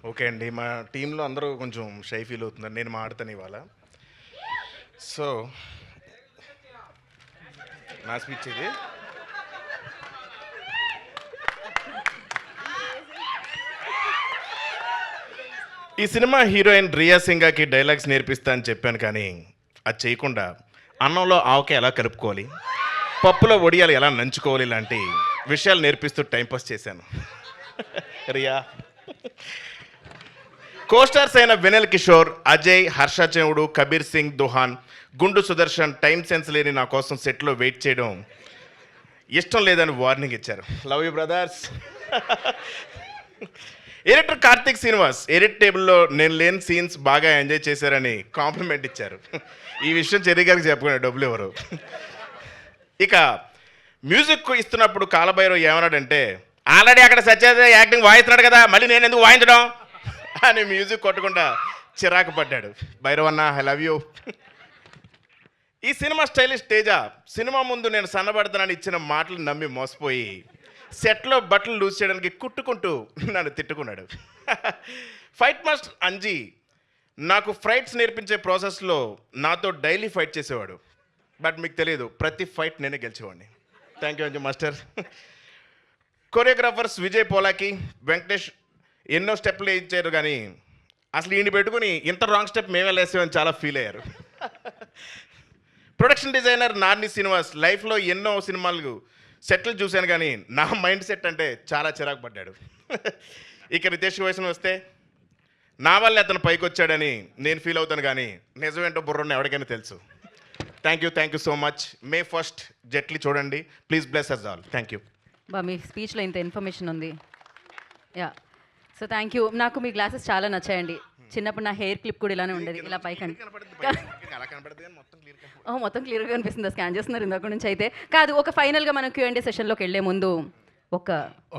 Okay అండి. మా టీంలో అందరూ కొంచెం షై ఫీల్ అవుతున్నారు. నేను మాట్లాడతాను ఇవాళ. సో, నా స్పీచ్ ఇది. ఈ సినిమా హీరోయిన్ రియా సింగాకి డైలాగ్స్ నేర్పిస్తా అని చెప్పాను కానీ అది చేయకుండా అన్నంలో ఆవకాయ ఎలా కలుపుకోవాలి, పప్పులో వడియాలు ఎలా నంచుకోవాలి ఇలాంటి విషయాలు నేర్పిస్తూ టైంపాస్ చేశాను. రియా కోస్టార్స్ అయిన వినల్ కిషోర్, అజయ్, హర్ష చెవుడు, కబీర్ సింగ్ దుహాన్, గుండు సుదర్శన్ టైం సెన్స్ లేని నా కోసం సెట్లో వెయిట్ చేయడం ఇష్టం లేదని వార్నింగ్ ఇచ్చారు. Love you brothers. Editor Karthik Srinivas edit టేబుల్లో నేను లేని సీన్స్ బాగా ఎంజాయ్ చేశారని కాంప్లిమెంట్ ఇచ్చారు. ఈ విషయం చెర్రీ గారికి చెప్పుకునే డబ్బులు ఎవరు. ఇక మ్యూజిక్ ఇస్తున్నప్పుడు కాలభైరవ్ ఏమన్నాడంటే, ఆల్రెడీ అక్కడ సత్యదేవ్ యాక్టింగ్ వాయిస్తున్నాడు కదా, మళ్ళీ నేను ఎందుకు వాయించడం అని మ్యూజిక్ కొట్టకుండా చిరాకు పడ్డాడు. భైరవన్న ఐ లవ్ యూ. ఈ సినిమా స్టైలిష్ తేజ సినిమా ముందు నేను సన్నబడతానని ఇచ్చిన మాటలు నమ్మి మోసపోయి సెట్లో బట్టలు లూజ్ చేయడానికి కుట్టుకుంటూ నన్ను తిట్టుకున్నాడు. ఫైట్ మాస్టర్ అంజీ నాకు ఫైట్స్ నేర్పించే ప్రాసెస్లో నాతో డైలీ ఫైట్ చేసేవాడు. బట్ మీకు తెలియదు, ప్రతి ఫైట్ నేనే గెలిచేవాడిని. Thank you Anji master. Choreographers Vijay Polaki, Venkatesh ఎన్నో స్టెప్లు ఇచ్చారు కానీ అసలు ఈయన పెట్టుకుని ఇంత రాంగ్ స్టెప్ మేమే వేసామని చాలా ఫీల్ అయ్యారు. ప్రొడక్షన్ డిజైనర్ నార్ని శ్రీనివాస్ లైఫ్లో ఎన్నో సినిమాలు సెట్లు చూశాను కానీ నా మైండ్ సెట్ అంటే చాలా చిరాకు పడ్డాడు. ఇక రితేష్ వయసును వస్తే నా వల్ల అతను పైకి వచ్చాడని నేను ఫీల్ అవుతాను కానీ నిజమేంటో బుర్రన్న ఎవరికైనా తెలుసు. Thank you so much. May 1 జెట్లీ చూడండి. Please bless us all. Thank you. బా మీ స్పీచ్లో ఇంత ఇన్ఫర్మేషన్ ఉంది. Yeah, so thank you. నాకు మీ గ్లాసెస్ చాలా నచ్చాయండి. చిన్నప్పుడు నా హెయిర్ క్లిప్ కూడా ఇలానే ఉండేది, ఇలా పైకండి. మొత్తం క్లియర్గా కనిపిస్తుంది. స్కాన్ చేస్తున్నారు ఇందాక నుంచి. అయితే కాదు, ఒక ఫైనల్గా మనం Q&A సెషన్లోకి వెళ్ళే ముందు ఒక